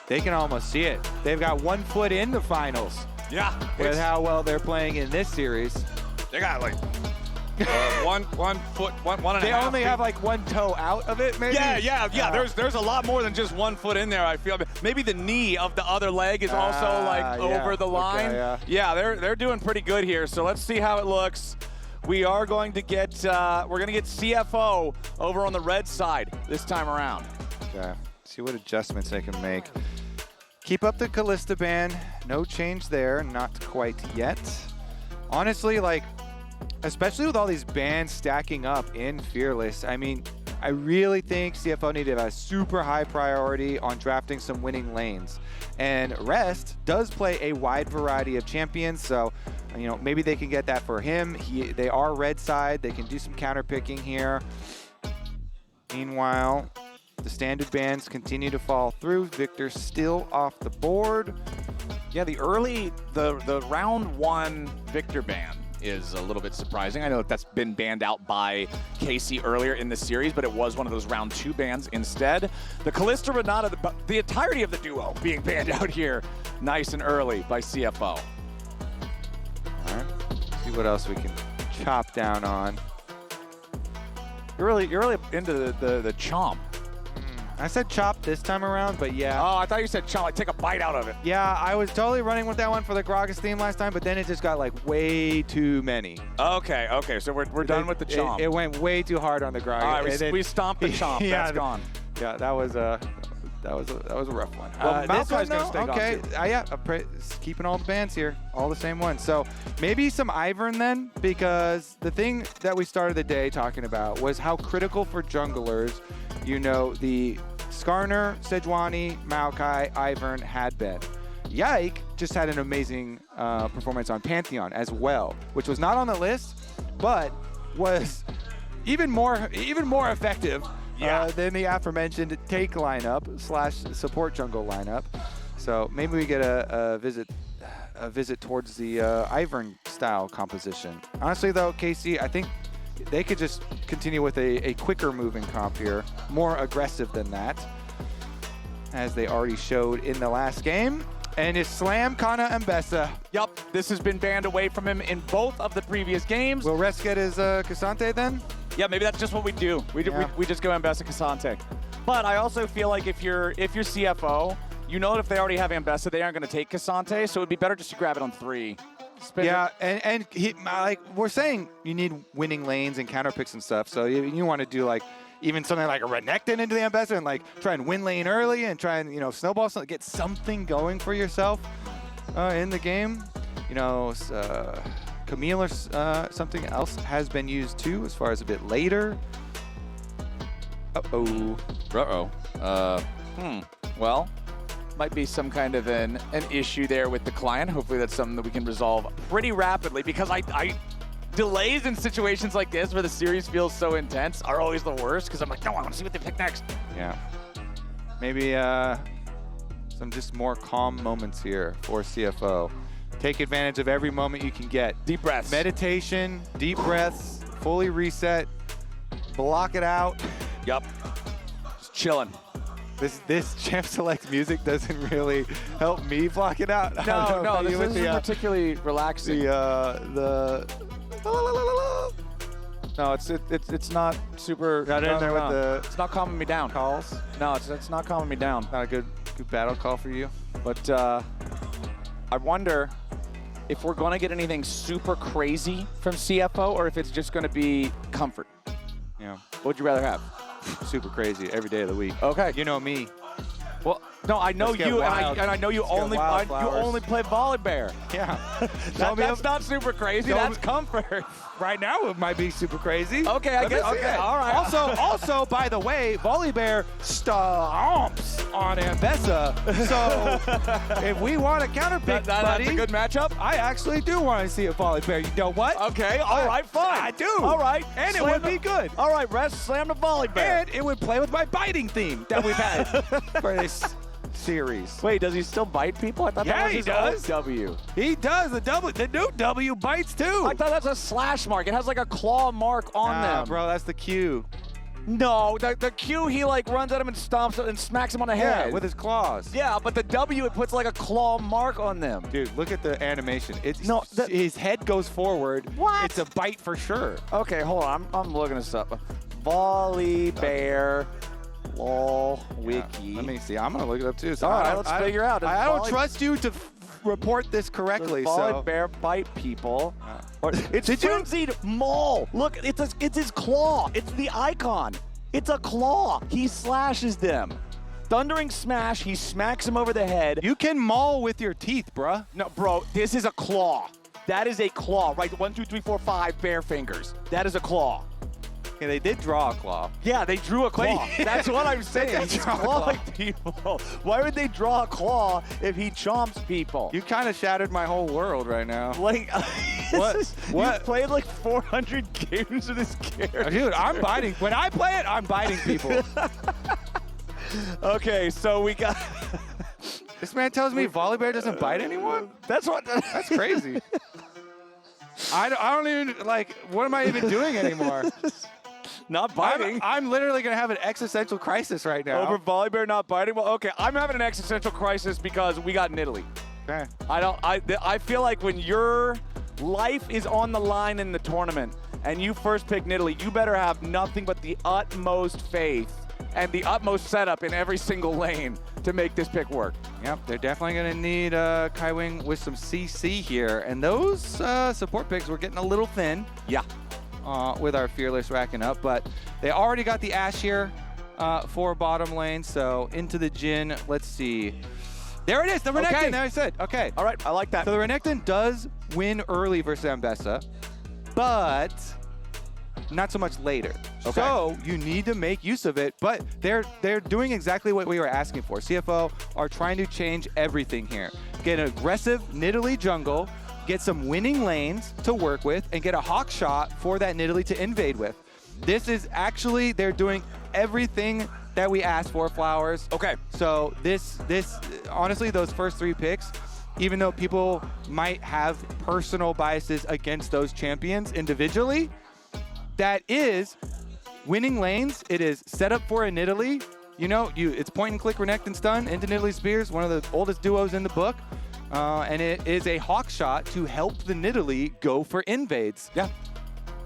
they can almost see it. They've got 1 foot in the finals. Yeah. With how well they're playing in this series. They got like one foot, one and a half. They only have like 1 toe out of it, maybe? Yeah. There's a lot more than just 1 foot in there, I feel. Maybe the knee of the other leg is also like over the line. Okay, yeah, they're doing pretty good here. So let's see how it looks. We are going to get CFO over on the red side this time around. Okay. See what adjustments they can make. Keep up the Caliste ban. No change there, not quite yet. Honestly, like, especially with all these bans stacking up in Fearless, I mean, I really think CFO needed a super high priority on drafting some winning lanes. And Rest does play a wide variety of champions, so you know, maybe they can get that for him. They are red side. They can do some counter picking here. Meanwhile, the standard bans continue to fall through. Victor's still off the board. Yeah, the round 1 Victor ban is a little bit surprising. I know that's been banned out by Casey earlier in the series, but it was one of those round 2 bans instead. The Caliste Renata, the entirety of the duo being banned out here nice and early by CFO. All right, see what else we can chop down on. You're really into the chomp. I said chop this time around, but yeah. Oh, I thought you said chomp, like take a bite out of it. Yeah, I was totally running with that one for the Gragas theme last time, but then it just got like way too many. Okay, so we're done with the chomp. It went way too hard on the Gragas. All right, we stomped the chomp. Yeah, that's gone. Yeah, that was a rough one. Well, this one, gonna stay okay. gone too. Keeping all the bands here, all the same ones. So maybe some Ivern then, because the thing that we started the day talking about was how critical for junglers, you know, the Skarner, Sejuani, Maokai, Ivern had been. Yike just had an amazing performance on Pantheon as well, which was not on the list, but was even more effective than the aforementioned take lineup / support jungle lineup. So maybe we get a visit towards the Ivern style composition. Honestly though, Casey, I think they could just continue with a quicker moving comp here, more aggressive than that, as they already showed in the last game. And it's Slam, Canna, Ambessa. Yup, this has been banned away from him in both of the previous games. Will Rest get his Cassante then? Yeah, maybe that's just what we do. We just go Ambessa, Cassante. But I also feel like if you're CFO, you know that if they already have Ambessa, they aren't going to take Cassante, so it would be better just to grab it on 3. Yeah, and like we're saying, you need winning lanes and counter picks and stuff. So you want to do like even something like a Renekton into the Ambessa and like try and win lane early and try and snowball something, get something going for yourself in the game. Camille or something else has been used too, as far as a bit later. Well. Might be some kind of an issue there with the client. Hopefully that's something that we can resolve pretty rapidly, because I delays in situations like this where the series feels so intense are always the worst, because I'm like, no, I want to see what they pick next. Yeah. Maybe some just more calm moments here for CFO. Take advantage of every moment you can get. Deep breaths. Meditation, deep breaths, fully reset, block it out. Yup. Just chilling. This champ select music doesn't really help me block it out. No, this isn't particularly relaxing. No, it's not super. Got in there with the. It's not calming me down. Calls. No, it's not calming me down. Not a good battle call for you. But I wonder if we're going to get anything super crazy from CFO, or if it's just going to be comfort. Yeah. What would you rather have? Super crazy every day of the week. Okay. You know me. Well, no, I know you, and I know you only play Volibear. Yeah. That's not super crazy. That's comfort. Right now, it might be super crazy. Okay, I guess. Okay, all right. Also, by the way, Volibear stomps on Ambessa. So if we want a counter pick, buddy, that's a good matchup. I actually do want to see a Volibear. You know what? Okay, all right, fine. I do. All right, and it would be good. All right, Rest, slam the Volibear. And it would play with my biting theme that we've had for this series. Wait, does he still bite people? I thought that was his old W. He does. The new W bites too. I thought that's a slash mark. It has like a claw mark on them. Bro, that's the Q. No, the Q, he like runs at him and stomps and smacks him on the head. Yeah, with his claws. Yeah, but the W, it puts like a claw mark on them. Dude, look at the animation. It's No, his head goes forward. What? It's a bite for sure. Okay, hold on. I'm looking this up. Volley bear, lol, wiki. Let me see. I'm gonna look it up too. So All right, let's figure out. I don't Volley- trust you to report this correctly. Volley So bear bite people. Or, it's Did you- frenzied maul. Look, it's his claw. It's the icon. It's a claw. He slashes them. Thundering smash. He smacks him over the head. you can maul with your teeth, bruh. No, bro, this is a claw. That is a claw, right? 1, 2, 3, 4, 5 bare fingers. That is a claw. Yeah, they did draw a claw. Yeah, they drew a claw. That's what I'm saying. They He's draw a clawing people. Why would they draw a claw if he chomps people? You kind of shattered my whole world right now. Like, What? What? You've played like 400 games with this character. Dude, I'm biting. When I play it, I'm biting people. Okay, so we got... This man tells me Volley Bear doesn't bite anyone? That's what... That's crazy. I don't even, like, what am I even doing anymore? Not biting. I'm literally going to have an existential crisis right now. Over Volley Bear not biting? Well, okay, I'm having an existential crisis because we got Nidalee. Okay. I feel like when your life is on the line in the tournament and you first pick Nidalee, you better have nothing but the utmost faith and the utmost setup in every single lane to make this pick work. Yep, they're definitely going to need Kaiwing with some CC here. And those support picks were getting a little thin. Yeah. With our Fearless racking up. But they already got the Ashe here for bottom lane. So into the Jhin. Let's see. There it is, the Renekton. Okay. There I said. Okay. All right, I like that. So the Renekton does win early versus Ambessa, but not so much later. Okay. So you need to make use of it, but they're doing exactly what we were asking for. CFO are trying to change everything here. Get an aggressive Nidalee jungle, get some winning lanes to work with, and get a hawk shot for that Nidalee to invade with. This is actually, they're doing everything that we asked for, Flowers. Okay. So this honestly, those first 3 picks, even though people might have personal biases against those champions individually, that is winning lanes. It is set up for a Nidalee. You know, it's point and click Renekton stun into Nidalee Spears, one of the oldest duos in the book. And it is a hawk shot to help the Nidalee go for invades. Yeah.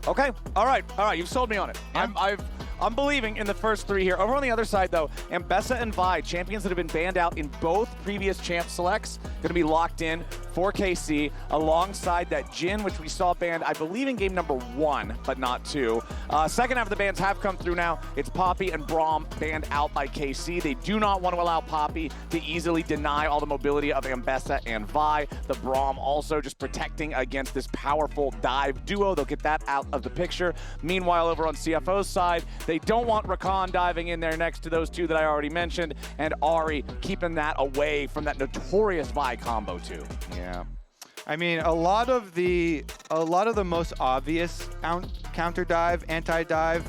Okay. All right. You've sold me on it. Yeah. I'm believing in the first 3 here. Over on the other side, though, Ambessa and Hwei, champions that have been banned out in both previous champ selects, going to be locked in for KC, alongside that Jhin, which we saw banned, I believe, in game number 1, but not 2. Second half of the bans have come through now. It's Poppy and Braum banned out by KC. They do not want to allow Poppy to easily deny all the mobility of Ambessa and Hwei. The Braum also just protecting against this powerful dive duo. They'll get that out of the picture. Meanwhile, over on CFO's side, they don't want Rakan diving in there next to those 2 that I already mentioned, and Ahri keeping that away from that notorious Hwei combo too. Yeah. I mean, a lot of the most obvious counter dive, anti-dive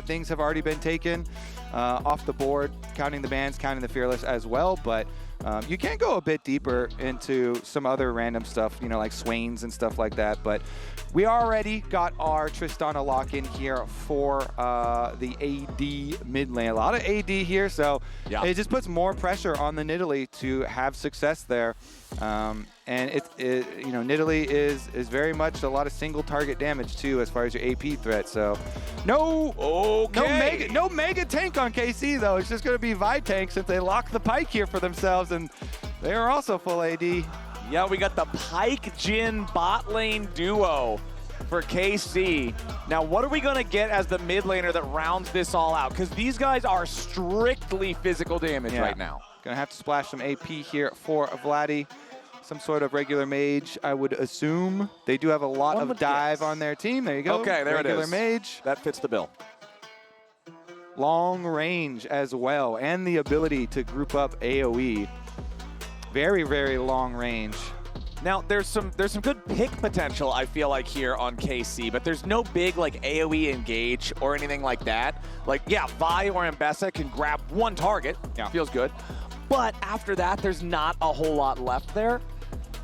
things have already been taken off the board, counting the bans, counting the Fearless as well, but you can go a bit deeper into some other random stuff, you know, like Swains and stuff like that. But we already got our Tristana lock-in here for the AD mid lane. A lot of AD here, so yeah. It just puts more pressure on the Nidalee to have success there. And you know, Nidalee is very much a lot of single target damage too, as far as your AP threat. So no mega tank on KC though. It's just going to be Vi tank since they lock the Pyke here for themselves, and they are also full AD. Yeah, we got the Pyke Jhin bot lane duo for KC. Now, what are we going to get as the mid laner that rounds this all out? Because these guys are strictly physical damage right now. Gonna have to splash some AP here for Vladi. Some sort of regular mage, I would assume. They do have a lot of dive on their team. There you go. Okay, there it is. Regular mage. That fits the bill. Long range as well, and the ability to group up AoE. Very, very long range. Now, there's some good pick potential, I feel like, here on KC, but there's no big, like, AoE engage or anything like that. Like, yeah, Hwei or Ambessa can grab one target. Yeah. Feels good. But after that, there's not a whole lot left there.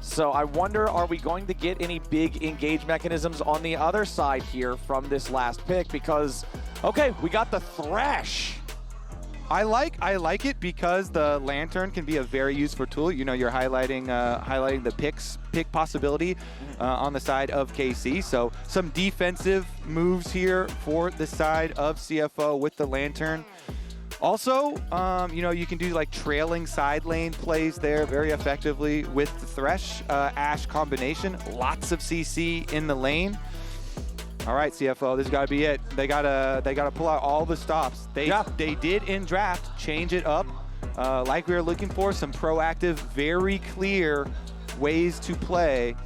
So I wonder, are we going to get any big engage mechanisms on the other side here from this last pick? Because Okay, we got the Thresh. I like it because the lantern can be a very useful tool. You know, you're highlighting the pick possibility on the side of KC. So some defensive moves here for the side of CFO with the lantern. Also, you know, you can do like trailing side lane plays there very effectively with the Thresh Ashe combination. Lots of CC in the lane. All right, CFO, this has got to be it. They gotta pull out all the stops. They did in draft change it up, like we were looking for, some proactive, very clear ways to play.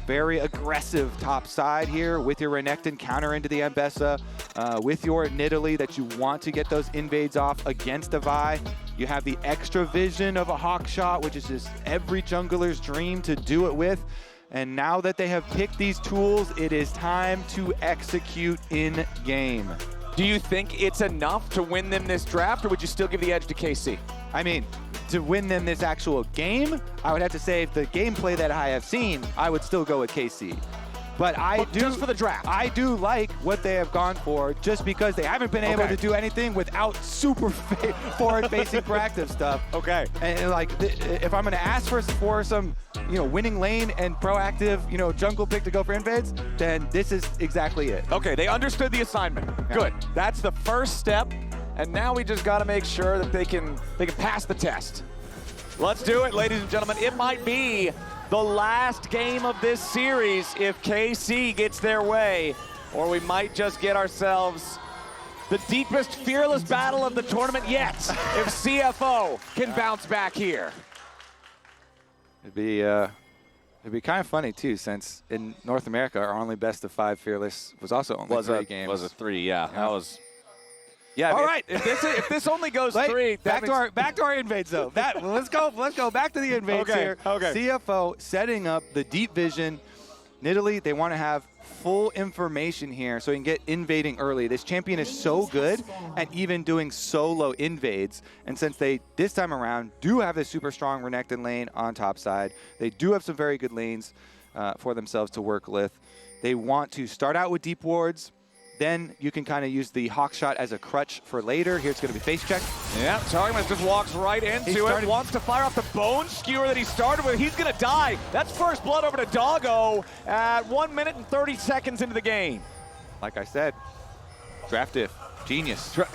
Very aggressive top side here with your Renekton counter into the Ambessa, with your Nidalee that you want to get those invades off against a Hwei. You have the extra vision of a hawk shot, which is just every jungler's dream to do it with. And now that they have picked these tools, it is time to execute in game. Do you think it's enough to win them this draft, or would you still give the edge to KC? I mean, to win them this actual game, I would have to say the gameplay that I have seen, I would still go with KC. But just for the draft. I do like what they have gone for, just because they haven't been able to do anything without super forward-facing proactive stuff. Okay. And like, if I'm going to ask for some, you know, winning lane and proactive, you know, jungle pick to go for invades, then this is exactly it. Okay, they understood the assignment. Yeah. Good. That's the first step, and now we just got to make sure that they can pass the test. Let's do it, ladies and gentlemen. It might be the last game of this series if KC gets their way, or we might just get ourselves the deepest fearless battle of the tournament yet if CFO can bounce back here. It'd be kind of funny too, since in North America our only best of 5 fearless was also only 3 games. Was a 3, yeah. That was. Yeah. All right. If this only goes 3, back to our invades though. Let's go back to the invades here. Okay. CFO setting up the deep vision. Nidalee, they want to have full information here so you can get invading early. This champion is so good at even doing solo invades, and since they this time around do have this super strong Renekton lane on top side, they do have some very good lanes for themselves to work with. They want to start out with deep wards. Then you can kind of use the hawk shot as a crutch for later. Here it's going to be face check. Yeah, Targamas just walks right into it. Wants to fire off the bone skewer that he started with. He's going to die. That's first blood over to Doggo at 1 minute and 30 seconds into the game. Like I said, draft diff. Genius. Gets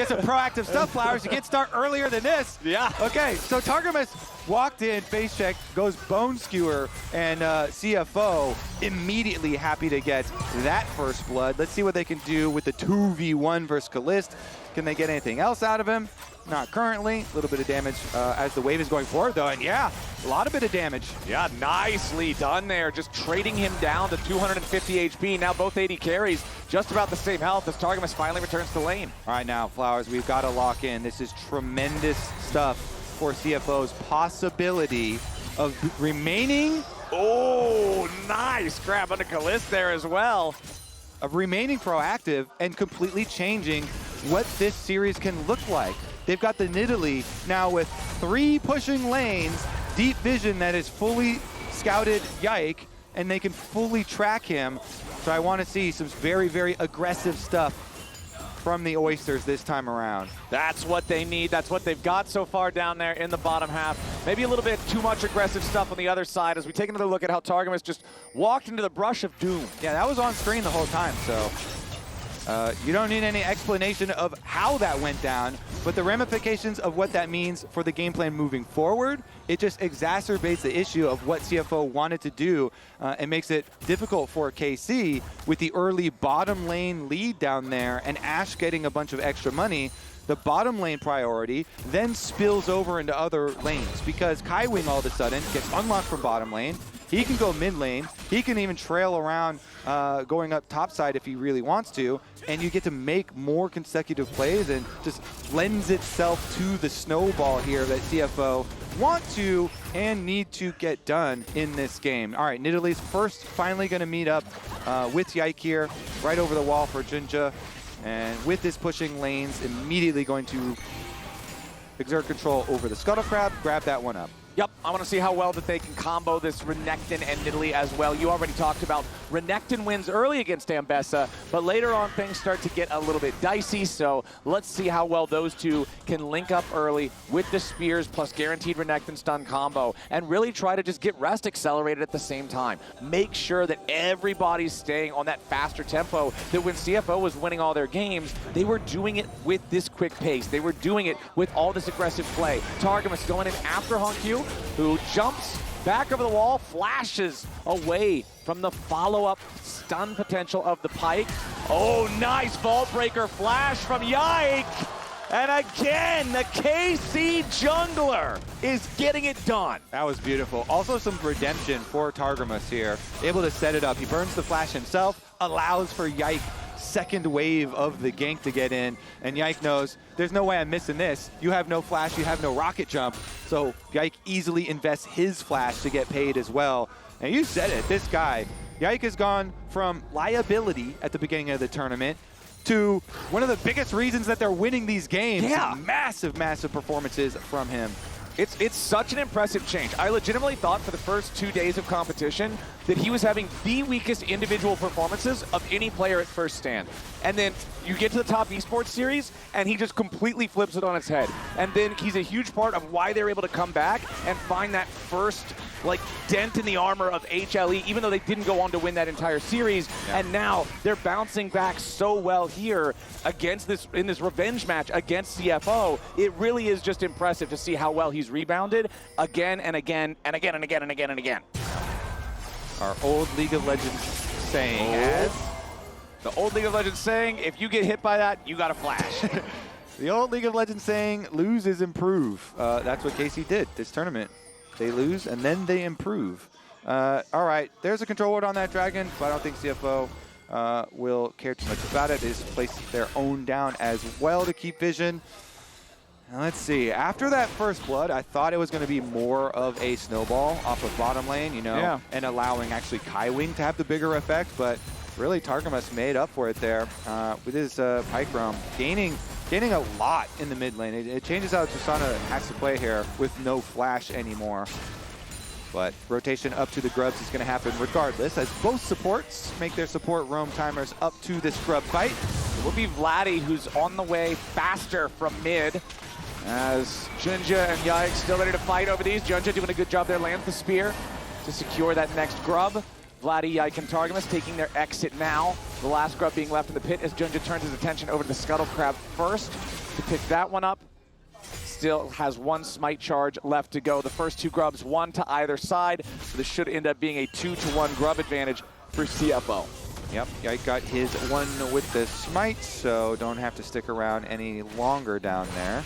some proactive stuff, Flowers. You can't start earlier than this. Yeah. Okay, so Targamas walked in, face check, goes bone skewer, and CFO immediately happy to get that first blood. Let's see what they can do with the 2v1 versus Caliste. Can they get anything else out of him? Not currently. A little bit of damage as the wave is going forward, though. And yeah, a lot of bit of damage. Yeah, nicely done there. Just trading him down to 250 HP. Now both AD carries just about the same health as Targamas finally returns to lane. All right, now, Flowers, we've got to lock in. This is tremendous stuff for CFO's possibility of remaining. Oh, nice grab onto Caliste there as well. Of remaining proactive and completely changing what this series can look like. They've got the Nidalee now with 3 pushing lanes, deep vision that is fully scouted Yike, and they can fully track him. So I want to see some very, very aggressive stuff from the Oysters this time around. That's what they need. That's what they've got so far down there in the bottom half. Maybe a little bit too much aggressive stuff on the other side as we take another look at how Targamas just walked into the brush of doom. Yeah, that was on screen the whole time, so you don't need any explanation of how that went down, but the ramifications of what that means for the game plan moving forward, it just exacerbates the issue of what CFO wanted to do and makes it difficult for KC with the early bottom lane lead down there and Ashe getting a bunch of extra money. The bottom lane priority then spills over into other lanes because Kaiwing all of a sudden gets unlocked from bottom lane. He can go mid lane. He can even trail around going up top side if he really wants to. And you get to make more consecutive plays and just lends itself to the snowball here that CFO want to and need to get done in this game. All right, Nidalee's first finally going to meet up with Yike here, right over the wall for JunJia. And with this pushing lanes, immediately going to exert control over the Scuttle Crab, grab that one up. Yep, I want to see how well that they can combo this Renekton and Nidalee as well. You already talked about Renekton wins early against Ambessa, but later on things start to get a little bit dicey, so let's see how well those two can link up early with the spears plus guaranteed Renekton stun combo and really try to just get rest accelerated at the same time. Make sure that everybody's staying on that faster tempo, that when CFO was winning all their games, they were doing it with this quick pace. They were doing it with all this aggressive play. Targamas going in after hongQ, who jumps back over the wall, flashes away from the follow-up stun potential of the Pyke. Oh, nice Vault Breaker flash from Yike. And again, the KC jungler is getting it done. That was beautiful. Also some redemption for Targamas here. Able to set it up. He burns the flash himself, allows for Yike second wave of the gank to get in, and Yike knows there's no way I'm missing this. You have no flash, you have no rocket jump, so Yike easily invests his flash to get paid as well. And you said it, this guy, Yike has gone from liability at the beginning of the tournament to one of the biggest reasons that they're winning these games. Yeah. Massive, massive performances from him. It's such an impressive change. I legitimately thought for the first 2 days of competition that he was having the weakest individual performances of any player at first stand. And then you get to the top esports series and he just completely flips it on its head. And then he's a huge part of why they're able to come back and find that first dent in the armor of HLE, even though they didn't go on to win that entire series. Yeah. And now they're bouncing back so well here against in this revenge match against CFO. It really is just impressive to see how well he's rebounded again and again and again and again and again and again. Our old League of Legends saying, the old League of Legends saying, if you get hit by that, you got a flash. The old League of Legends saying, lose is improve. That's what KC did this tournament. They lose and then they improve. All right, there's a control ward on that dragon, but I don't think CFO will care too much about it. They just place their own down as well to keep vision. Now let's see. After that first blood, I thought it was going to be more of a snowball off of bottom lane, you know, and allowing actually Kaiwing to have the bigger effect, but really Targamas made up for it there with his Pyke roam, gaining a lot in the mid lane. It changes how Tristana has to play here with no flash anymore. But rotation up to the grubs is going to happen regardless, as both supports make their support roam timers up to this grub fight. It will be Vladi who's on the way faster from mid, as JunJia and Yike still ready to fight over these. JunJia doing a good job there, lands the spear to secure that next grub. Vladi, Yike, and Targamas taking their exit now. The last grub being left in the pit as JunJia turns his attention over to the Scuttle Crab first to pick that one up. Still has one smite charge left to go. The first two grubs, one to either side. So this should end up being a 2-to-1 grub advantage for CFO. Yep, Yike got his one with the smite, so don't have to stick around any longer down there.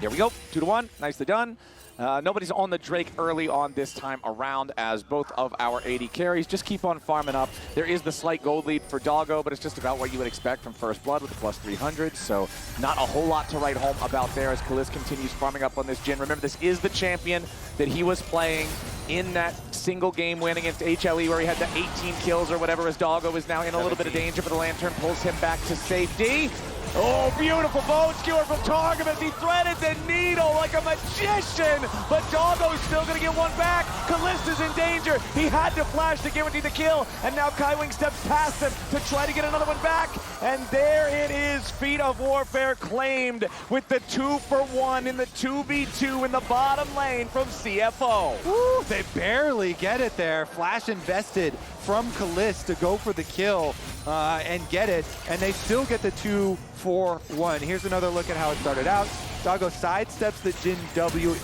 Here we go, 2-to-1, nicely done. Nobody's on the Drake early on this time around, as both of our AD carries just keep on farming up. There is the slight gold lead for Doggo, but it's just about what you would expect from First Blood with the plus 300, so not a whole lot to write home about there as Caliste continues farming up on this Jhin. Remember, this is the champion that he was playing in that single game win against HLE where he had the 18 kills or whatever, as Doggo is now in a little bit of danger, but the Lantern pulls him back to safety. Oh, beautiful bone skewer from Targamas. He threaded the needle like a magician, but Doggo's still going to get one back. Caliste is in danger. He had to flash to guarantee the kill, and now Kaiwing steps past him to try to get another one back. And there it is, Feat of Warfare claimed with the 2-for-1 in the 2v2 in the bottom lane from CFO. Woo, they barely get it there. Flash invested from Caliste to go for the kill and get it, and they still get the 2-for-1. Here's another look at how it started out. Doggo sidesteps the Jhin W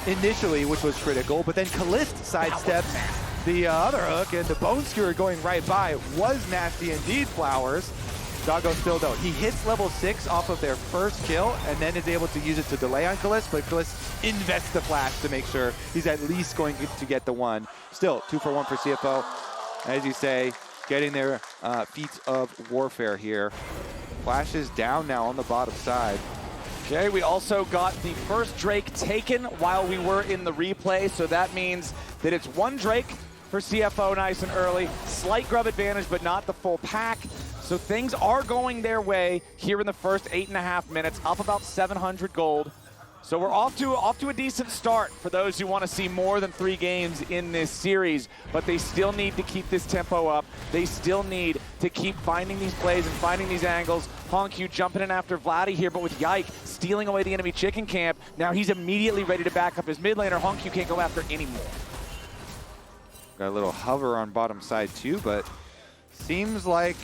initially, which was critical, but then Caliste sidesteps the other hook, and the bone skewer going right by was nasty indeed, Flowers. Doggo still though. He hits level 6 off of their first kill and then is able to use it to delay on Caliste, but Caliste invests the flash to make sure he's at least going to get the one. Still, 2-for-1 for CFO. As you say, getting their feats of warfare here. Flash is down now on the bottom side. Okay, we also got the first Drake taken while we were in the replay, so that means that it's one Drake for CFO nice and early. Slight grub advantage, but not the full pack. So things are going their way here in the first 8.5 minutes, up about 700 gold. So we're off to a decent start for those who want to see more than 3 games in this series, but they still need to keep this tempo up. They still need to keep finding these plays and finding these angles. hongQ jumping in after Vladi here, but with Yike stealing away the enemy chicken camp. Now he's immediately ready to back up his mid laner. hongQ can't go after anymore. Got a little hover on bottom side too, but seems like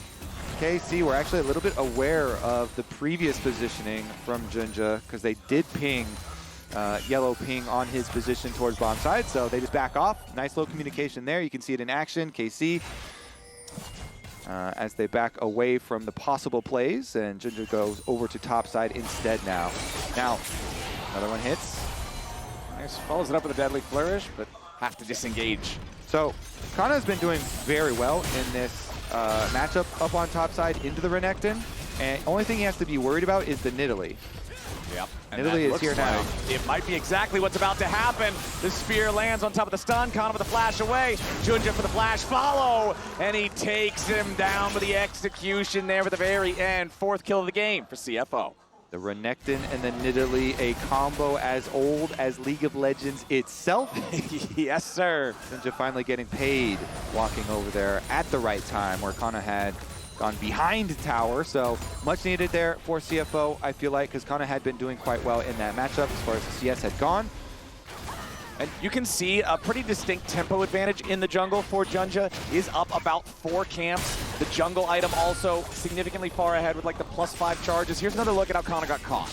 KC were actually a little bit aware of the previous positioning from JunJia because they did ping, yellow ping on his position towards bottom side, so they just back off. Nice little communication there. You can see it in action. KC, as they back away from the possible plays, and JunJia goes over to top side instead now. Now, another one hits. Nice, follows it up with a deadly flourish, but have to disengage. So, Canna has been doing very well in this matchup up on top side into the Renekton, and only thing he has to be worried about is the Nidalee. Yep. Nidalee is here now. It might be exactly what's about to happen. The spear lands on top of the stun. Canna with the flash away. JunJia for the flash follow, and he takes him down with the execution there at the very end. 4th kill of the game for CFO. The Renekton and the Nidalee, a combo as old as League of Legends itself. Yes, sir. JunJia finally getting paid, walking over there at the right time where Canna had gone behind tower. So much needed there for CFO, I feel like, because Canna had been doing quite well in that matchup as far as the CS had gone. And you can see a pretty distinct tempo advantage in the jungle for JunJia. Is up about 4 camps. The jungle item also significantly far ahead with like the +5 charges. Here's another look at how Canna got caught.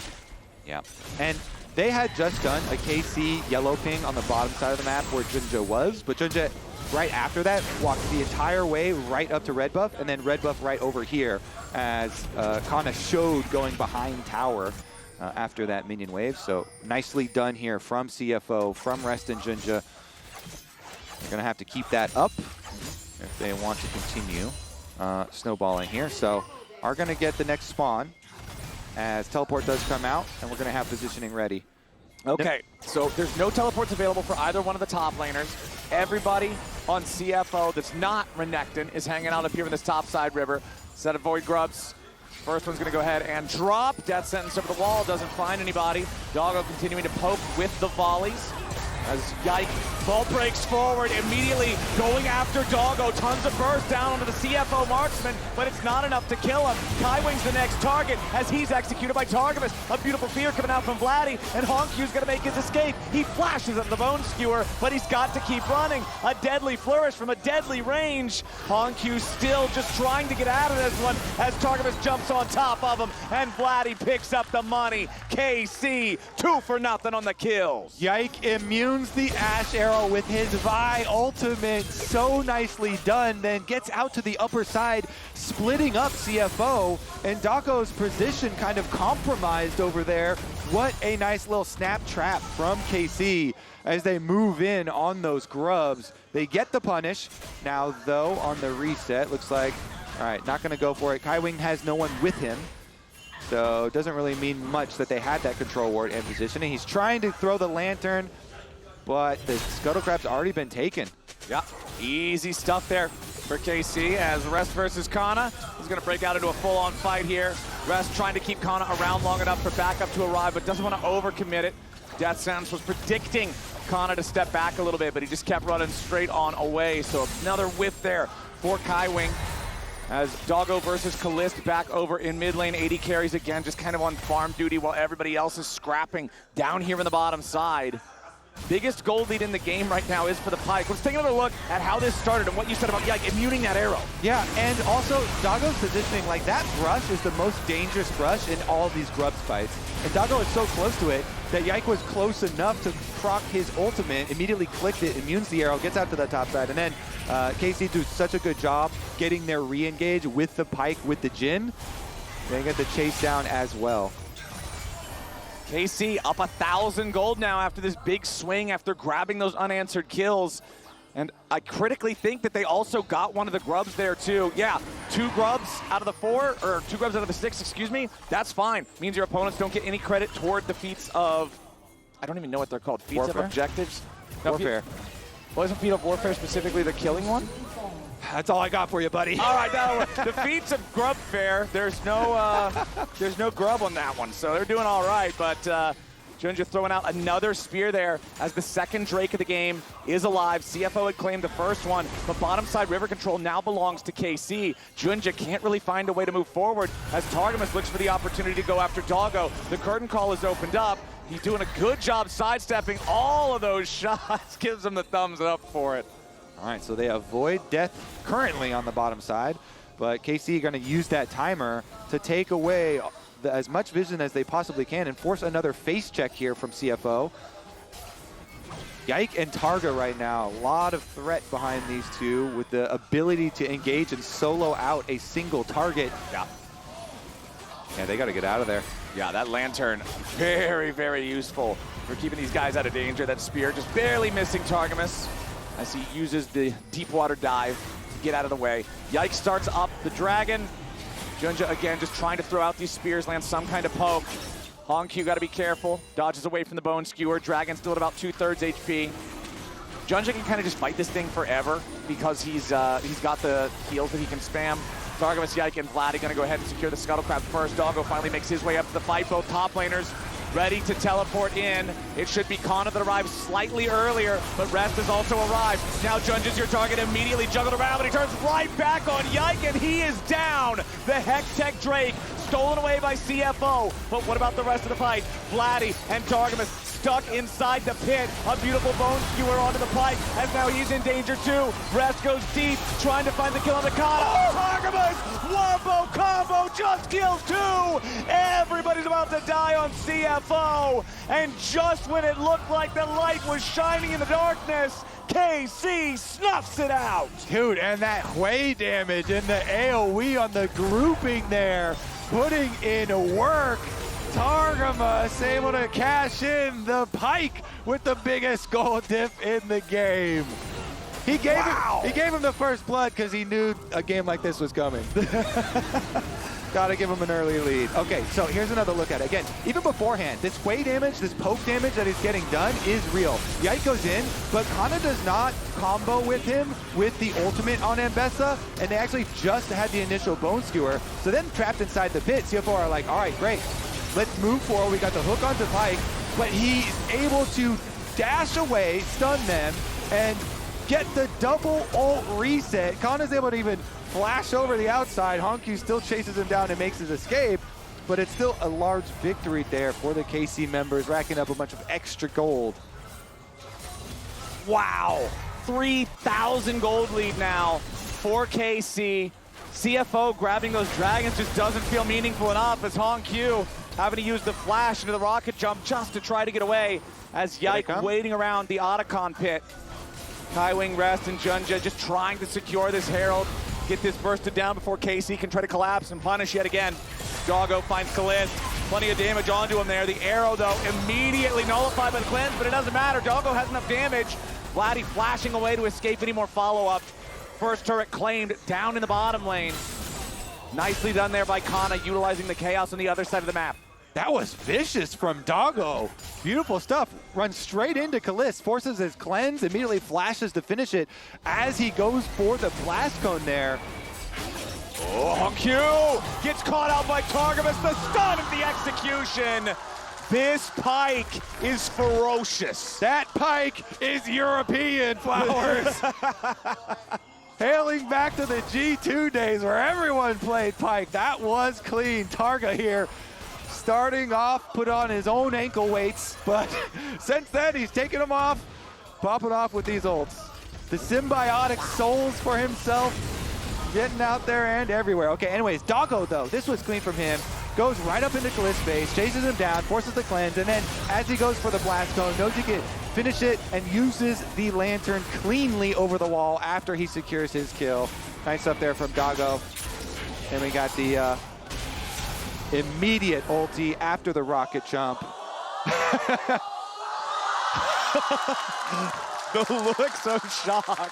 Yeah, and they had just done a KC yellow ping on the bottom side of the map where JunJia was, but JunJia right after that walked the entire way right up to red buff, and then red buff right over here as Canna showed going behind tower. After that minion wave. So nicely done here from CFO, from Rest and JunJia. They're going to have to keep that up if they want to continue snowballing here. So are going to get the next spawn as teleport does come out, and we're going to have positioning ready. Okay, so there's no teleports available for either one of the top laners. Everybody on CFO that's not Renekton is hanging out up here in this top side river. Set of void grubs. First one's going to go ahead and drop. Death sentence over the wall. Doesn't find anybody. Doggo continuing to poke with the volleys. As Yike ball breaks forward, immediately going after Doggo. Tons of burst down onto the CFO marksman, but it's not enough to kill him. Kaiwing's the next target as he's executed by Targamas. A beautiful fear coming out from Vladi, and hongQ's going to make his escape. He flashes at the bone skewer, but he's got to keep running. A deadly flourish from a deadly range. hongQ still just trying to get out of this one as Targamas jumps on top of him, and Vladi picks up the money. KC, 2 for nothing on the kills. Yike immunes the Ashe arrow with his Hwei ultimate. So nicely done. Then gets out to the upper side, splitting up CFO, and Doggo's position kind of compromised over there. What a nice little snap trap from KC as they move in on those grubs. They get the punish. Now, though, on the reset, looks like, all right, not going to go for it. Kaiwing has no one with him. So it doesn't really mean much that they had that control ward in position. And he's trying to throw the lantern, but the Scuttle Crab's already been taken. Yeah, easy stuff there for KC as Rest versus Canna. He's going to break out into a full-on fight here. Rest trying to keep Canna around long enough for backup to arrive, but doesn't want to overcommit it. Death Sentence was predicting Canna to step back a little bit, but he just kept running straight on away. So another whiff there for Kaiwing. As Doggo versus Caliste back over in mid lane. 80 carries again, just kind of on farm duty while everybody else is scrapping down here in the bottom side. Biggest gold lead in the game right now is for the Pyke. Let's take another look at how this started and what you said about Yike immuning that arrow. Yeah, and also Doggo's positioning, like that brush is the most dangerous brush in all of these grubs fights. And Doggo is so close to it that Yike was close enough to proc his ultimate, immediately clicked it, immunes the arrow, gets out to the top side, and then KC do such a good job getting their re-engage with the Pyke, with the Jhin. They get the chase down as well. KC up 1,000 gold now after this big swing, after grabbing those unanswered kills. And I critically think that they also got one of the grubs there too. Yeah, 2 grubs out of the 4, or 2 grubs out of the 6, excuse me. That's fine. Means your opponents don't get any credit toward the feats of, I don't even know what they're called. Feats Warfare? of objectives? Warfare. Wasn't feat of warfare specifically the killing one? That's all I got for you, buddy. All right, now the feats of grub fair. There's no grub on that one, so they're doing all right. But JunJia throwing out another spear there as the second Drake of the game is alive. CFO had claimed the first one, but bottom side river control now belongs to KC. JunJia can't really find a way to move forward as Targamas looks for the opportunity to go after Doggo. The curtain call is opened up. He's doing a good job sidestepping all of those shots. Gives him the thumbs up for it. All right, so they avoid death currently on the bottom side, but KC going to use that timer to take away as much vision as they possibly can and force another face check here from CFO. Yike and Targa right now, a lot of threat behind these two with the ability to engage and solo out a single target. Yeah. Yeah, they got to get out of there. Yeah, that lantern, very, very useful for keeping these guys out of danger. That spear just barely missing Targamas as he uses the deep water dive to get out of the way. Yike starts up the dragon. JunJia again just trying to throw out these spears, land some kind of poke. hongQ got to be careful. Dodges away from the bone skewer. Dragon still at about 2/3 HP. JunJia can kind of just fight this thing forever because he's got the heals that he can spam. Targamas, Yike, and Vladi going to go ahead and secure the Scuttle Crab first. Doggo finally makes his way up to the fight. Both top laners ready to teleport in. It should be Canna that arrives slightly earlier, but Rest has also arrived. Now JunJia's your target, immediately juggled around, but he turns right back on Yike, and he is down. The Hextech Drake stolen away by CFO. But what about the rest of the fight? Vladi and Targamas stuck inside the pit. A beautiful bone skewer onto the Pyke, as now he's in danger too. Rest goes deep, trying to find the kill on the Canna. Oh, Targamas! Wombo combo just kills two! Everybody's about to die on CFO. And just when it looked like the light was shining in the darkness, KC snuffs it out. Dude, and that Hwei damage and the AoE on the grouping there, putting in work. Targamas able to cash in the Pyke with the biggest gold diff in the game. He gave him the first blood because he knew a game like this was coming. Gotta give him an early lead. Okay, so here's another look at it. Again, even beforehand, this Hwei damage, this poke damage that he's getting done is real. Yike goes in, but Canna does not combo with him with the ultimate on Ambessa, and they actually just had the initial bone skewer. So then trapped inside the pit, CFO are like, all right, great. Let's move forward. We got the hook onto Pyke, but he's able to dash away, stun them, and get the double ult reset. Canna's able to even flash over the outside. hongQ still chases him down and makes his escape, but it's still a large victory there for the KC members, racking up a bunch of extra gold. Wow, 3,000 gold lead now for KC. CFO grabbing those dragons just doesn't feel meaningful enough as hongQ having to use the flash into the rocket jump just to try to get away as Yike waiting around the Otacon pit. Kaiwing, Rest, and JunJia just trying to secure this Herald, get this bursted down before KC can try to collapse and punish yet again. Doggo finds Caliste, plenty of damage onto him there. The arrow, though, immediately nullified by the cleanse, but it doesn't matter. Doggo has enough damage. Vladi flashing away to escape any more follow-up. First turret claimed down in the bottom lane. Nicely done there by Canna, utilizing the chaos on the other side of the map. That was vicious from Doggo. Beautiful stuff. Runs straight into Caliste, forces his cleanse, immediately flashes to finish it as he goes for the blast cone there. Oh, hongQ gets caught out by Targamas. The stun of the execution. This Pyke is ferocious. That Pyke is European, Flowers. Hailing back to the G2 days where everyone played Pyke. That was clean. Targa here starting off, put on his own ankle weights, but since then he's taking them off, popping off with these ults. The symbiotic souls for himself, getting out there and everywhere. Okay, anyways, Doggo though, this was clean from him. Goes right up into Caliste's face, chases him down, forces the cleanse, and then as he goes for the blast cone, knows he can finish it and uses the lantern cleanly over the wall after he secures his kill. Nice up there from Doggo. And we got the immediate ulti after the rocket jump. The looks of shock.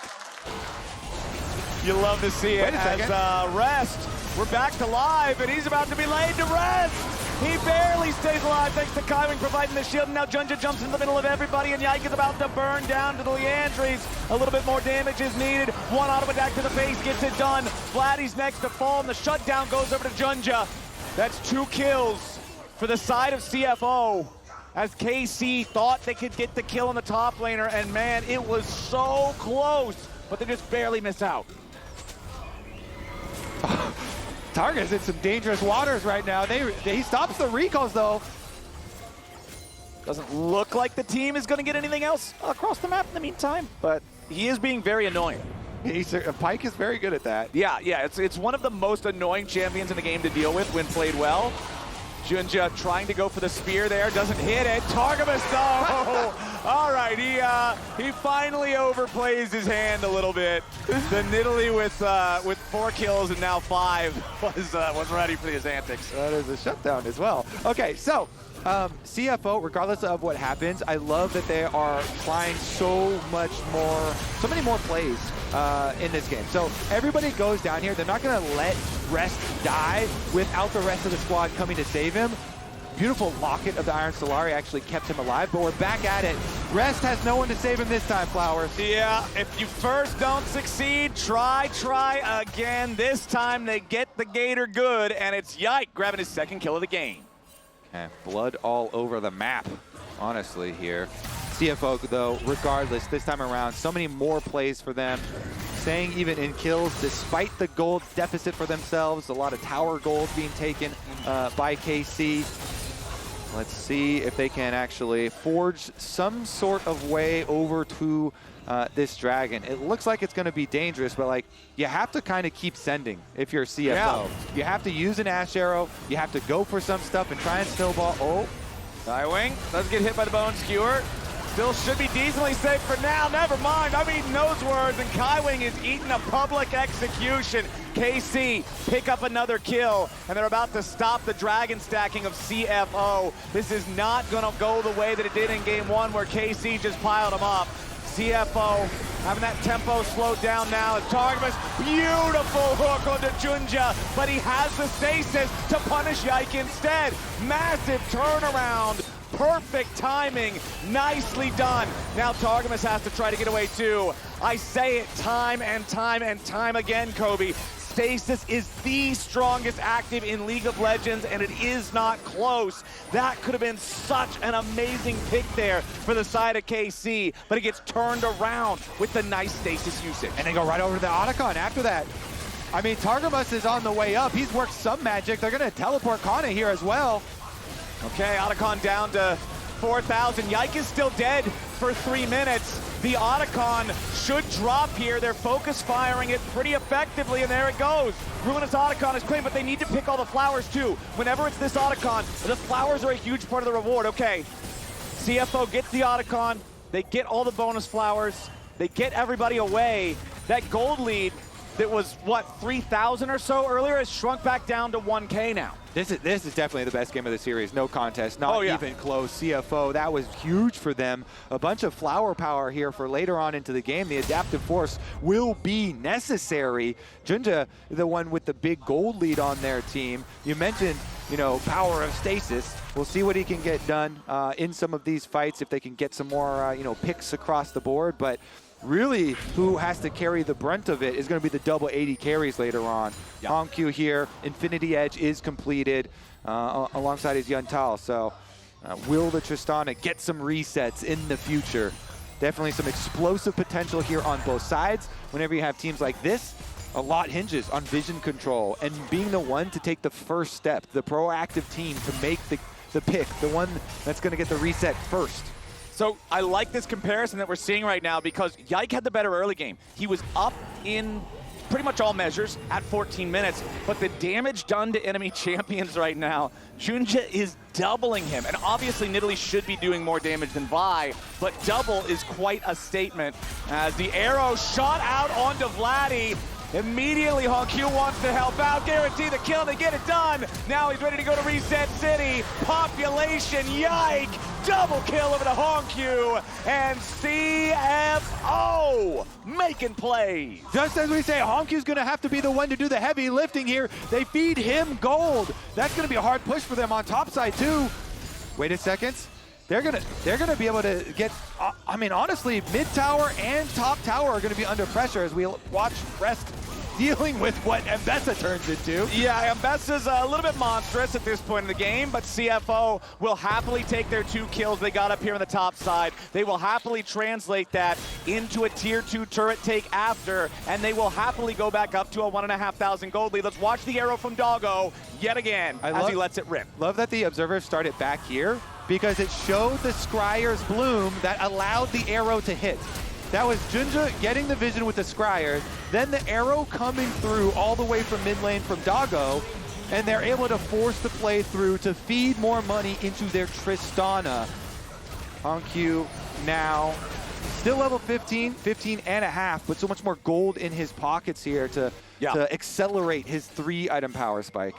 You love to see it. Wait a second. As Rest, we're back to live, and he's about to be laid to rest. He barely stays alive thanks to Kaiwing providing the shield, and now JunJia jumps in the middle of everybody, and Yike is about to burn down to the Leandries. A little bit more damage is needed. One auto attack to the face gets it done. Vladi's next to fall, and the shutdown goes over to JunJia. That's 2 kills for the side of CFO. as KC thought they could get the kill on the top laner, and man, it was so close, but they just barely miss out. Targa's in some dangerous waters right now. He stops the recalls though. Doesn't look like the team is going to get anything else across the map in the meantime, but he is being very annoying. Pyke is very good at that. Yeah, it's one of the most annoying champions in the game to deal with when played well. JunJia trying to go for the spear there, doesn't hit it. Targamas though! All right, he finally overplays his hand a little bit. The Nidalee with 4 kills and now 5 was ready for his antics. That is a shutdown as well. Okay, so CFO, regardless of what happens, I love that they are trying so many more plays in this game. So everybody goes down here. They're not going to let Rest die without the rest of the squad coming to save him. Beautiful locket of the Iron Solari actually kept him alive, but we're back at it. Rest has no one to save him this time, Flowers. Yeah, if you first don't succeed, try again. This time they get the Gator good, and it's Yike grabbing his 2nd kill of the game. And blood all over the map, honestly, here. CFO, though, regardless, this time around, so many more plays for them. Staying even in kills, despite the gold deficit for themselves. A lot of tower gold being taken by KC. Let's see if they can actually forge some sort of way over to this dragon. It looks like it's going to be dangerous, but like you have to kind of keep sending if you're CFO. Yeah. You have to use an Ashe arrow. You have to go for some stuff and try and snowball. Oh, Kaiwing does get hit by the bone skewer. Still should be decently safe for now. Never mind. I'm eating those words, and Kaiwing is eating a public execution. KC pick up another kill, and they're about to stop the dragon stacking of CFO. This is not going to go the way that it did in game 1 where KC just piled them up. CFO having that tempo slowed down now. Targamas, beautiful hook onto JunJia, but he has the stasis to punish Yike instead. Massive turnaround. Perfect timing, nicely done. Now Targamas has to try to get away too. I say it time and time and time again, Kobe. Stasis is the strongest active in League of Legends, and it is not close. That could have been such an amazing pick there for the side of KC, but it gets turned around with the nice stasis usage. and they go right over to the Otacon after that. I mean, Targamas is on the way up. He's worked some magic. They're going to teleport Canna here as well. Okay, Otacon down to 4,000. Yike is still dead for 3 minutes. The Otacon should drop here. They're focus firing it pretty effectively, and there it goes. Ruinous Otacon is claimed, but they need to pick all the flowers too. Whenever it's this Otacon, the flowers are a huge part of the reward. Okay, CFO gets the Otacon. They get all the bonus flowers. They get everybody away. That gold lead that was, what, 3,000 or so earlier has shrunk back down to 1K now. This is definitely the best game of the series. No contest, not even close. CFO, that was huge for them. A bunch of flower power here for later on into the game. The adaptive force will be necessary. JunJia, the one with the big gold lead on their team. You mentioned, you know, power of stasis. We'll see what he can get done in some of these fights, if they can get some more, you know, picks across the board. But really, who has to carry the brunt of it is going to be the double 80 carries later on. Yeah. hongQ here, Infinity Edge is completed alongside his Yuntal. So will the Tristana get some resets in the future? Definitely some explosive potential here on both sides. Whenever you have teams like this, a lot hinges on vision control and being the one to take the first step, the proactive team to make the pick, the one that's going to get the reset first. So I like this comparison that we're seeing right now because Yike had the better early game. He was up in pretty much all measures at 14 minutes, but the damage done to enemy champions right now, JunJia is doubling him. And obviously Nidalee should be doing more damage than Vi, but double is quite a statement. As the arrow shot out onto Vladi, immediately hongQ wants to help out, guarantee the kill, they get it done. Now he's ready to go to Reset City. Population, Yike, double kill over to hongQ, and CFO making plays. Just as we say, hongQ's gonna have to be the one to do the heavy lifting here. They feed him gold. That's gonna be a hard push for them on top side too. Wait a second. They're gonna be able to get, I mean, honestly, mid tower and top tower are gonna be under pressure as we watch Rest dealing with what Ambessa turns into. Yeah, Ambessa's a little bit monstrous at this point in the game, but CFO will happily take their 2 kills they got up here on the top side. They will happily translate that into a tier 2 turret take after, and they will happily go back up to a 1,500 gold lead. Let's watch the arrow from Doggo yet again as he lets it rip. Love that the observers started back here because it showed the Scryer's bloom that allowed the arrow to hit. That was JunJia getting the vision with the Scryers, then the arrow coming through all the way from mid lane from Doggo, and they're able to force the play through to feed more money into their Tristana. hongQ now still level 15 and a half, but so much more gold in his pockets here to accelerate his 3-item power spike.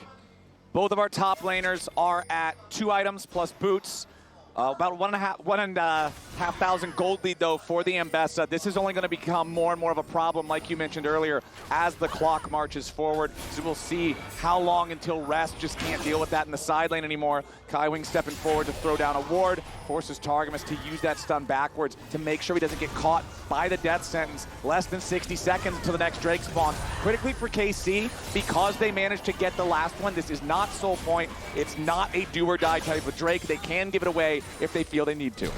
Both of our top laners are at 2 items plus boots. About 1,500 gold lead, though, for the Ambessa. This is only going to become more and more of a problem, like you mentioned earlier, as the clock marches forward. So we'll see how long until Rest just can't deal with that in the side lane anymore. Kaiwing stepping forward to throw down a ward, forces Targamas to use that stun backwards to make sure he doesn't get caught by the death sentence. Less than 60 seconds until the next Drake spawns. Critically for KC, because they managed to get the last one, this is not Soul Point. It's not a do or die type of Drake. They can give it away if they feel they need to.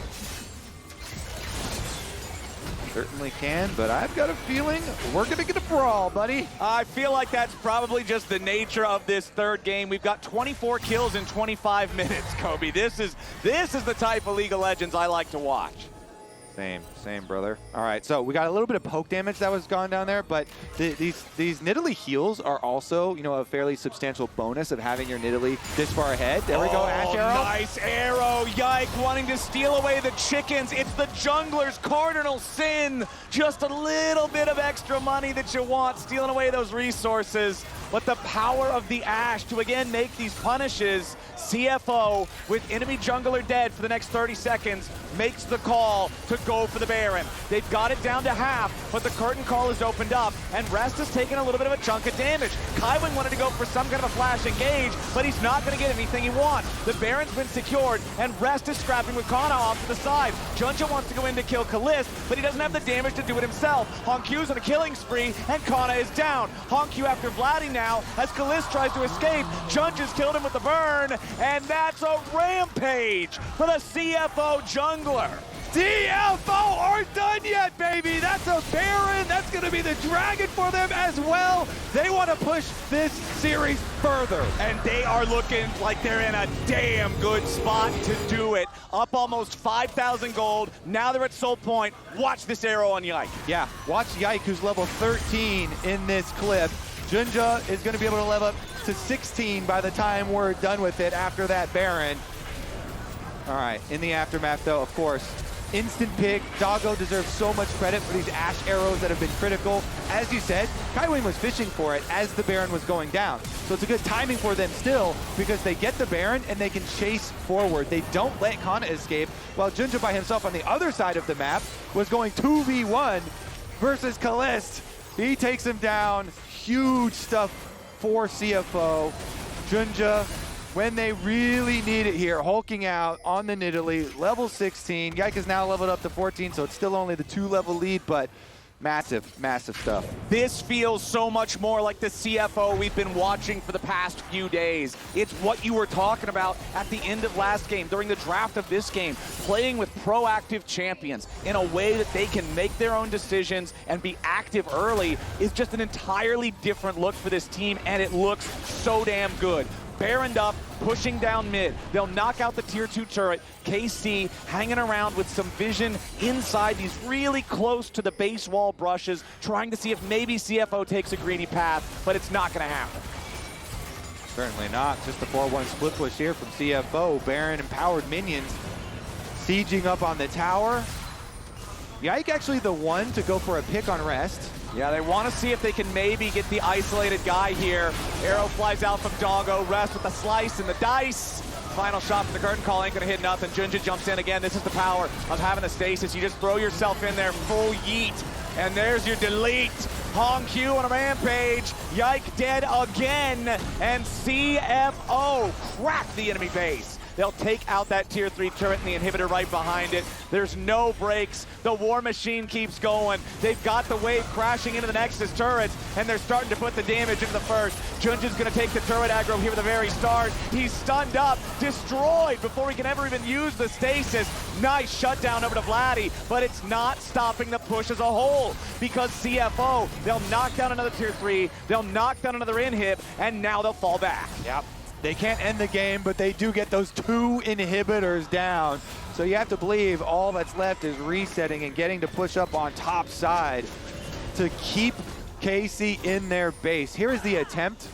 Certainly can, but I've got a feeling we're going to get a brawl, buddy. I feel like that's probably just the nature of this third game. We've got 24 kills in 25 minutes, Kobe. This is the type of League of Legends I like to watch. Same, brother. All right, so we got a little bit of poke damage that was gone down there, but these Nidalee heals are also, you know, a fairly substantial bonus of having your Nidalee this far ahead. There we go, Ashe arrow. Nice arrow. Yike wanting to steal away the chickens. It's the jungler's cardinal sin. Just a little bit of extra money that you want, stealing away those resources. But the power of the Ashe to again make these punishes. CFO, with enemy jungler dead for the next 30 seconds, makes the call to go for the Baron. They've got it down to half, but the curtain call is opened up, and Rest has taken a little bit of a chunk of damage. Kaiwing wanted to go for some kind of a flash engage, but he's not going to get anything he wants. The Baron's been secured, and Rest is scrapping with Canna off to the side. JunJia wants to go in to kill Caliste, but he doesn't have the damage to do it himself. hongQ's on a killing spree, and Canna is down. hongQ after Vladi now, as Caliste tries to escape. JunJia's killed him with the burn, and that's a rampage for the CFO jungler. CFO aren't done yet, baby. That's a Baron. That's going to be the dragon for them as well. They want to push this series further. And they are looking like they're in a damn good spot to do it. Up almost 5,000 gold. Now they're at Soul Point. Watch this arrow on Yike. Yeah, watch Yike, who's level 13 in this clip. JunJia is going to be able to level up to 16 by the time we're done with it after that Baron. All right, in the aftermath, though, of course, instant pick. Doggo deserves so much credit for these Ashe arrows that have been critical. As you said, Kaiwing was fishing for it as the Baron was going down. So it's a good timing for them still because they get the Baron and they can chase forward. They don't let Canna escape, while JunJia by himself on the other side of the map was going 2v1 versus Caliste. He takes him down. Huge stuff for CFO. JunJia, when they really need it here, hulking out on the Nidalee, level 16. Yike is now leveled up to 14, so it's still only the 2-level lead, but massive stuff. This feels so much more like the CFO we've been watching for the past few days. It's what you were talking about at the end of last game, during the draft of this game, playing with proactive champions in a way that they can make their own decisions and be active early is just an entirely different look for this team, and it looks so damn good. Baroned up, pushing down mid. They'll knock out the tier 2 turret. KC hanging around with some vision inside these really close to the base wall brushes, trying to see if maybe CFO takes a greedy path, but it's not going to happen. Certainly not. Just the 4-1 split push here from CFO. Baron empowered minions sieging up on the tower. Yike actually the one to go for a pick on Rest. Yeah, they want to see if they can maybe get the isolated guy here. Arrow flies out from Doggo. Rest with the slice and the dice. Final shot from the curtain call ain't going to hit nothing. JunJia jumps in again. This is the power of having the stasis. You just throw yourself in there, full yeet, and there's your delete. hongQ on a rampage. Yike dead again, and CFO cracked the enemy base. They'll take out that tier 3 turret and the inhibitor right behind it. There's no breaks. The war machine keeps going. They've got the wave crashing into the Nexus turrets, and they're starting to put the damage into the first. JunJia's going to take the turret aggro here at the very start. He's stunned up, destroyed before he can ever even use the stasis. Nice shutdown over to Vladi, but it's not stopping the push as a whole because CFO, they'll knock down another tier 3, they'll knock down another inhib, and now they'll fall back. Yep. They can't end the game, but they do get those 2 inhibitors down. So you have to believe all that's left is resetting and getting to push up on top side to keep KC in their base. Here is the attempt,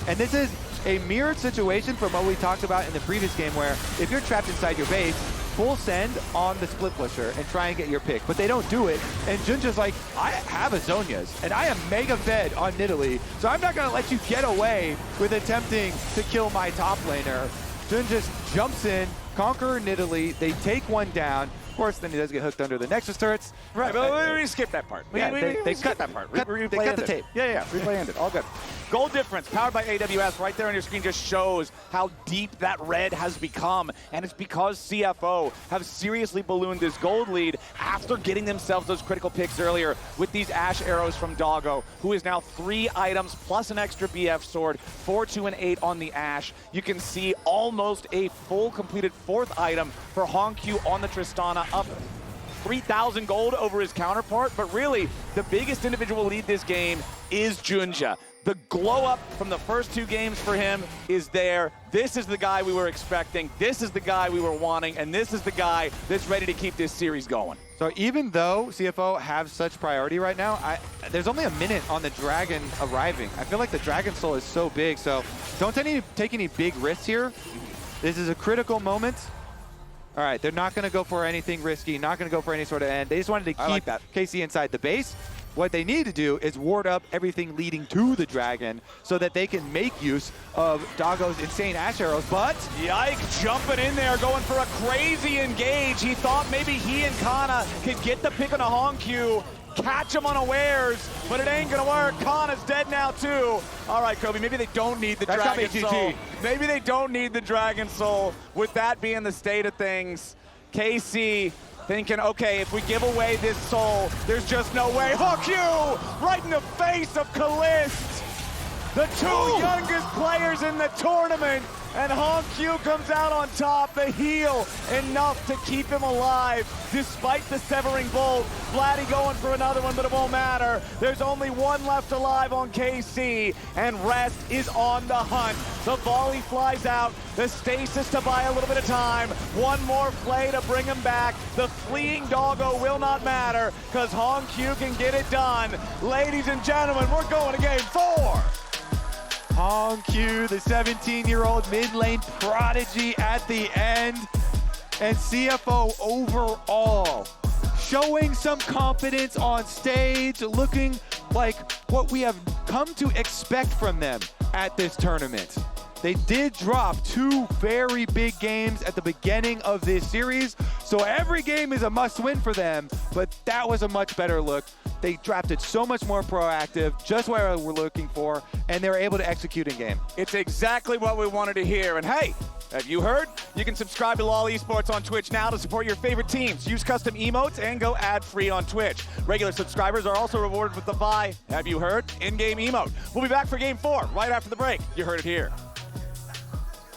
and this is a mirrored situation from what we talked about in the previous game where if you're trapped inside your base, full send on the split pusher and try and get your pick, but they don't do it. And JunJia's like, I have Azonias, and I am mega fed on Nidalee, so I'm not gonna let you get away with attempting to kill my top laner. Jhin just jumps in, conquer Nidalee, they take one down. Of course, then he does get hooked under the Nexus turrets. Right, but we skipped that part. Yeah, they cut that part. They cut the tape. Yeah, replay ended. All good. Goal difference, powered by AWS, right there on your screen just shows how deep that red has become. And it's because CFO have seriously ballooned this gold lead after getting themselves those critical picks earlier with these Ashe arrows from Doggo, who is now 3 items plus an extra BF sword, 4, 2, and 8 on the Ashe. You can see almost a full completed 4th item for hongQ on the Tristana, up 3,000 gold over his counterpart, but really the biggest individual lead this game is JunJia. The glow up from the first 2 games for him is there. This is the guy we were expecting. This is the guy we were wanting, and this is the guy that's ready to keep this series going. So even though CFO have such priority right now, there's only a minute on the Dragon arriving. I feel like the Dragon Soul is so big, so don't take any big risks here. This is a critical moment. All right, they're not going to go for anything risky, not going to go for any sort of end. They just wanted to keep KC inside the base. What they need to do is ward up everything leading to the Dragon so that they can make use of Doggo's insane Ashe arrows, but... Yike jumping in there, going for a crazy engage. He thought maybe he and Canna could get the pick on a hongQ, catch him unawares, but it ain't gonna work. Canna's dead now too. All right, Kobe, maybe they don't need the Dragon Soul. Maybe they don't need the Dragon Soul. With that being the state of things, KC thinking, okay, if we give away this soul, there's just no way. hongQ right in the face of Caliste, the 2 youngest players in the tournament, and hongQ comes out on top. The heal enough to keep him alive despite the severing bolt. Vladi going for another one, but it won't matter. There's only 1 left alive on KC, and Rest is on the hunt. The volley flies out, the stasis to buy a little bit of time. 1 more play to bring him back. The fleeing Doggo will not matter because hongQ can get it done. Ladies and gentlemen, we're going to game 4. hongQ, the 17-year-old mid-lane prodigy at the end, and CFO overall showing some confidence on stage, looking like what we have come to expect from them at this tournament. They did drop 2 very big games at the beginning of this series, so every game is a must-win for them, but that was a much better look. They drafted so much more proactive, just what we're looking for, and they were able to execute in game. It's exactly what we wanted to hear, and hey, have you heard? You can subscribe to LOL Esports on Twitch now to support your favorite teams. Use custom emotes and go ad-free on Twitch. Regular subscribers are also rewarded with the Vi, have you heard, in-game emote. We'll be back for game 4 right after the break. You heard it here.